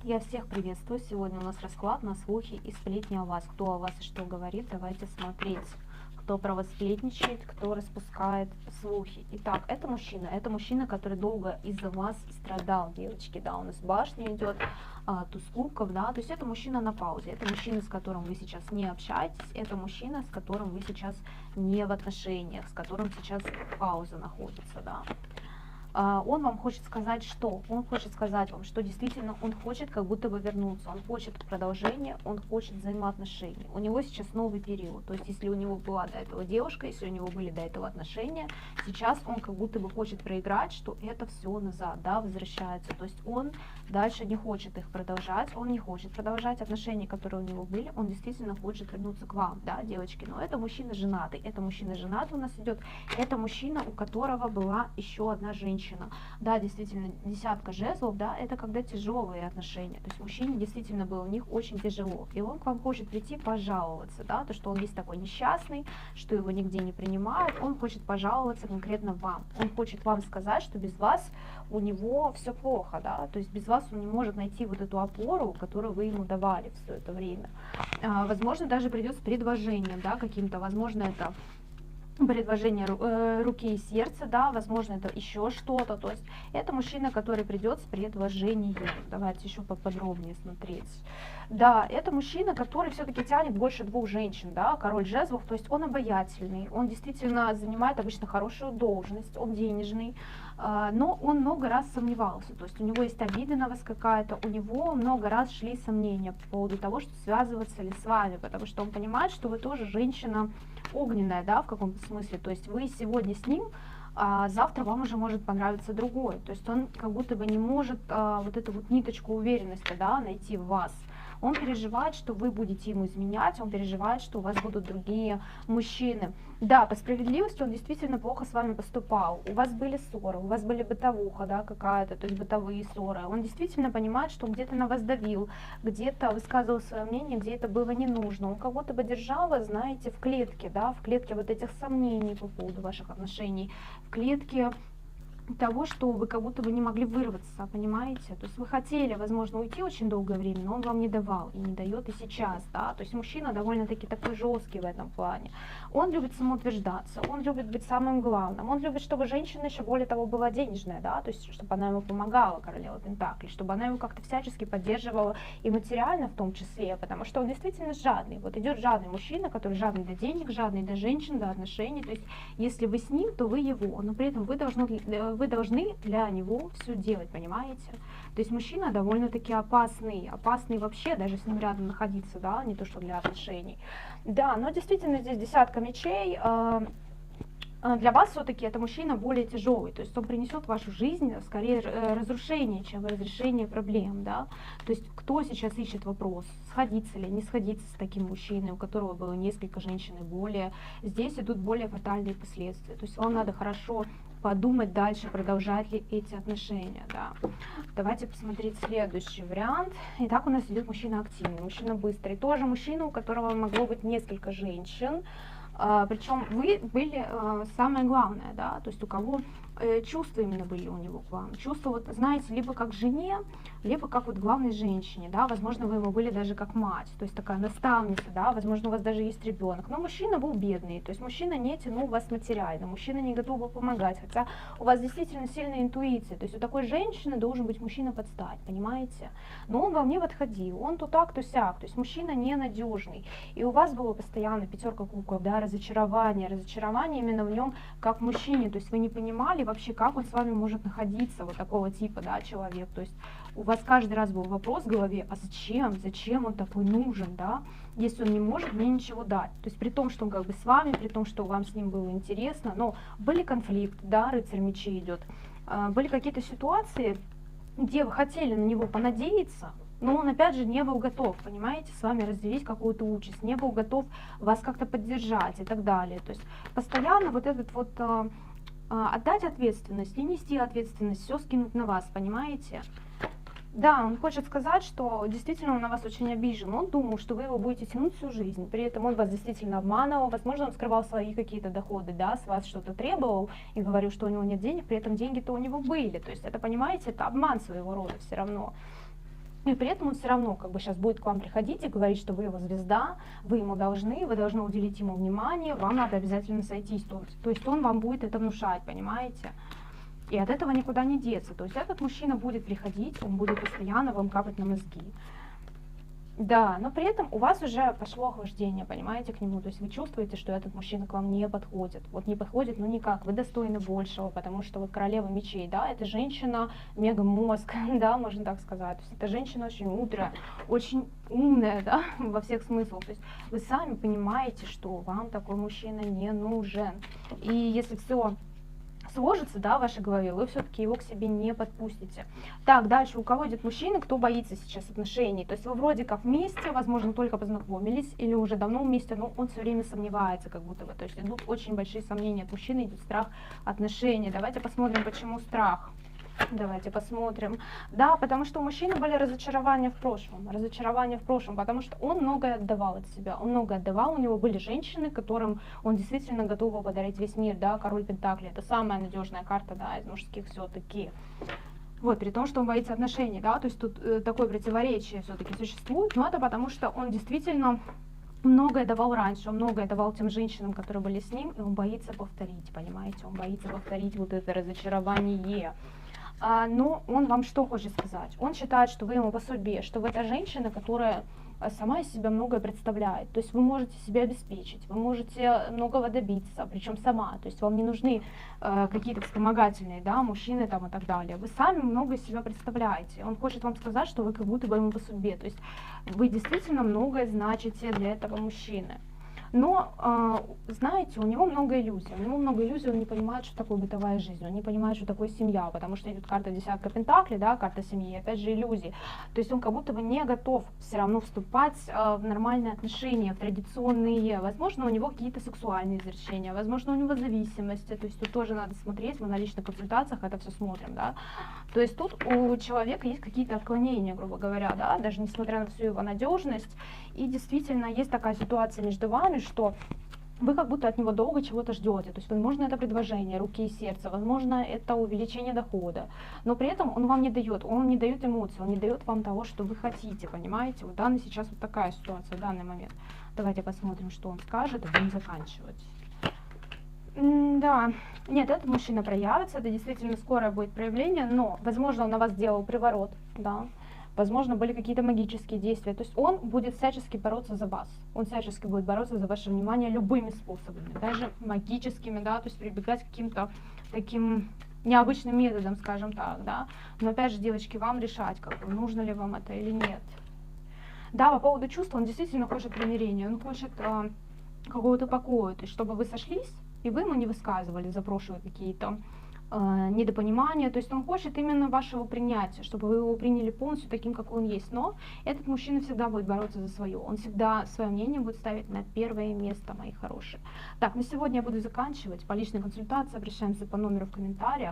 Я всех приветствую. Сегодня у нас расклад на слухи и сплетни о вас. Кто о вас и что говорит, давайте смотреть. Кто про вас сплетничает, кто распускает слухи. Итак, это мужчина, который долго из-за вас страдал, девочки, да, у нас башня идет, туз кубков, да, то есть это мужчина на паузе, это мужчина, с которым вы сейчас не общаетесь, это мужчина, с которым вы сейчас не в отношениях, с которым сейчас пауза находится, да. Он вам хочет сказать, что? Он хочет сказать вам, что действительно он хочет как будто бы вернуться, он хочет продолжения, он хочет взаимоотношений. У него сейчас новый период, то есть если у него была до этого девушка, если у него были до этого отношения, сейчас он как будто бы хочет проиграть, что это все назад, да, возвращается. То есть он дальше не хочет их продолжать, он не хочет продолжать отношения, которые у него были, он действительно хочет вернуться к вам, да, девочки. Но это мужчина женатый, у нас идет, это мужчина, у которого была еще одна женщина. Да, действительно, десятка жезлов, да, это когда тяжелые отношения, то есть мужчине действительно было у них очень тяжело, и он к вам хочет прийти пожаловаться, да, то, что он есть такой несчастный, что его нигде не принимают, он хочет пожаловаться конкретно вам, он хочет вам сказать, что без вас у него все плохо, да, то есть без вас он не может найти вот эту опору, которую вы ему давали все это время. Возможно, даже придет с предложением, да, каким-то, возможно, это предложение руки и сердца, да, возможно, это еще что-то, то есть это мужчина, который придет с предложением. Давайте еще поподробнее смотреть. Да, это мужчина, который все-таки тянет больше двух женщин, да, король жезлов, то есть он обаятельный, он действительно занимает обычно хорошую должность, он денежный, но он много раз сомневался, то есть у него есть обида на вас какая-то, у него много раз шли сомнения по поводу того, что связываться ли с вами, потому что он понимает, что вы тоже женщина огненная, да, в каком-то смысле, то есть вы сегодня с ним, а завтра вам уже может понравиться другой, то есть он как будто бы не может вот эту вот ниточку уверенности, да, найти в вас. Он переживает, что вы будете ему изменять, он переживает, что у вас будут другие мужчины. Да, по справедливости он действительно плохо с вами поступал. У вас были ссоры, у вас были бытовуха, да, какая-то, то есть бытовые ссоры. Он действительно понимает, что он где-то на вас давил, где-то высказывал свое мнение, где это было не нужно. Он как будто бы держал вас, знаете, в клетке, да, в клетке вот этих сомнений по поводу ваших отношений, в клетке того, что вы как будто бы не могли вырваться, понимаете? То есть вы хотели, возможно, уйти очень долгое время, но он вам не давал и не дает и сейчас, да? То есть мужчина довольно-таки такой жесткий в этом плане. Он любит самоутверждаться, он любит быть самым главным, он любит, чтобы женщина еще более того была денежная, да? То есть чтобы она ему помогала, королева Пентаклей, чтобы она его как-то всячески поддерживала и материально в том числе, потому что он действительно жадный. Вот идет жадный мужчина, который жадный до денег, жадный до женщин, до отношений. То есть если вы с ним, то вы его, но при этом вы должны для него все делать, понимаете? То есть мужчина довольно-таки опасный вообще, даже с ним рядом находиться, да, не то что для отношений. Да, но действительно здесь десятка мечей. Для вас все-таки это мужчина более тяжелый, то есть он принесет в вашу жизнь скорее разрушение, чем разрешение проблем, да. То есть кто сейчас ищет вопрос, сходиться ли, не сходиться с таким мужчиной, у которого было несколько женщин и более, здесь идут более фатальные последствия, то есть вам надо хорошо подумать дальше, продолжать ли эти отношения, да. Давайте посмотреть следующий вариант. Итак, у нас идет мужчина активный, мужчина быстрый, тоже мужчина, у которого могло быть несколько женщин. Причем вы были самое главное, да, то есть у кого чувства именно были у него к вам. Чувства, вот знаете, либо как жене, либо как вот главной женщине, да, возможно, вы ему были даже как мать, то есть такая наставница, да, возможно, у вас даже есть ребенок, но мужчина был бедный, то есть мужчина не тянул вас материально, мужчина не готов был помогать, хотя у вас действительно сильная интуиция, то есть у такой женщины должен быть мужчина под стать, понимаете, но он вам не подходил, он то так, то сяк, то есть мужчина ненадежный, и у вас было постоянно пятерка кубков, да, разочарование именно в нем как мужчине, то есть вы не понимали вообще, как он с вами может находиться, вот такого типа, да, человек, то есть у вас каждый раз был вопрос в голове, а зачем он такой нужен, да, если он не может мне ничего дать, то есть при том, что он как бы с вами, при том, что вам с ним было интересно, но были конфликты, да, рыцарь мечей идет, были какие-то ситуации, где вы хотели на него понадеяться, но он опять же не был готов, понимаете, с вами разделить какую-то участь, не был готов вас как-то поддержать и так далее, то есть постоянно вот этот вот отдать ответственность и нести ответственность, все скинуть на вас, понимаете? Да, он хочет сказать, что действительно он на вас очень обижен, он думал, что вы его будете тянуть всю жизнь, при этом он вас действительно обманывал, возможно, он скрывал свои какие-то доходы, да, с вас что-то требовал и говорил, что у него нет денег, при этом деньги-то у него были, то есть это, понимаете, это обман своего рода все равно. И при этом он все равно как бы сейчас будет к вам приходить и говорить, что вы его звезда, вы ему должны, вы должны уделить ему внимание, вам надо обязательно сойтись. То есть он вам будет это внушать, понимаете? И от этого никуда не деться. То есть этот мужчина будет приходить, он будет постоянно вам капать на мозги. Да, но при этом у вас уже пошло охлаждение, понимаете, к нему. То есть вы чувствуете, что этот мужчина к вам не подходит. Вот не подходит, ну никак, вы достойны большего, потому что вот королева мечей, да, это женщина мега-мозг, да, можно так сказать. То есть это женщина очень мудрая, очень умная, да, во всех смыслах. То есть вы сами понимаете, что вам такой мужчина не нужен. И если все сложится, да, в вашей голове, вы все-таки его к себе не подпустите. Так, дальше, у кого идет мужчина, кто боится сейчас отношений? То есть вы вроде как вместе, возможно, только познакомились, или уже давно вместе, но он все время сомневается, как будто бы. То есть идут очень большие сомнения от мужчины, идет страх отношений. Давайте посмотрим, почему страх. Давайте посмотрим. Да, потому что у мужчины были разочарования в прошлом, потому что он многое отдавал от себя, он многое отдавал, у него были женщины, которым он действительно готов был подарить весь мир, да, король Пентаклей, это самая надежная карта, да, из мужских все-таки. Вот, при том, что он боится отношений, да, то есть тут такое противоречие все-таки существует, но это потому что он действительно многое давал раньше, он многое давал тем женщинам, которые были с ним, и он боится повторить, понимаете, он боится повторить вот это разочарование. Но он вам что хочет сказать? Он считает, что вы ему пособие, что вы эта женщина, которая сама из себя многое представляет. То есть вы можете себя обеспечить, вы можете многого добиться, причем сама. То есть вам не нужны какие-то вспомогательные, да, мужчины там и так далее. Вы сами много из себя представляете. Он хочет вам сказать, что вы как будто бы ему пособие. То есть вы действительно многое значите для этого мужчины. Но, знаете, у него много иллюзий. Он не понимает, что такое бытовая жизнь, он не понимает, что такое семья, потому что идет карта десятка пентаклей, да, карта семьи, опять же иллюзии. То есть он как будто бы не готов все равно вступать в нормальные отношения, в традиционные. Возможно, у него какие-то сексуальные извращения, возможно, у него зависимости. То есть тут тоже надо смотреть, мы на личных консультациях это все смотрим, да. То есть тут у человека есть какие-то отклонения, грубо говоря, да, даже несмотря на всю его надежность. И действительно есть такая ситуация между вами, что вы как будто от него долго чего-то ждете. То есть, возможно, это предложение руки и сердца, возможно, это увеличение дохода. Но при этом он вам не дает эмоций, он не дает вам того, что вы хотите, понимаете? Вот данный сейчас вот такая ситуация, в данный момент. Давайте посмотрим, что он скажет, и будем заканчивать. Да, нет, этот мужчина проявится, это действительно скорое будет проявление, но, возможно, он на вас делал приворот, да. Возможно, были какие-то магические действия. То есть он будет всячески бороться за вас. Он всячески будет бороться за ваше внимание любыми способами, даже магическими, да, то есть прибегать к каким-то таким необычным методом, скажем так, да. Но опять же, девочки, вам решать, как бы, нужно ли вам это или нет. Да, по поводу чувств, он действительно хочет примирения, он хочет какого-то покоя, то есть чтобы вы сошлись, и вы ему не высказывали за прошлые какие-то недопонимания, то есть он хочет именно вашего принятия, чтобы вы его приняли полностью таким, какой он есть. Но этот мужчина всегда будет бороться за свое, он всегда свое мнение будет ставить на первое место, мои хорошие. Так, на сегодня я буду заканчивать. По личной консультации обращаемся по номеру в комментариях.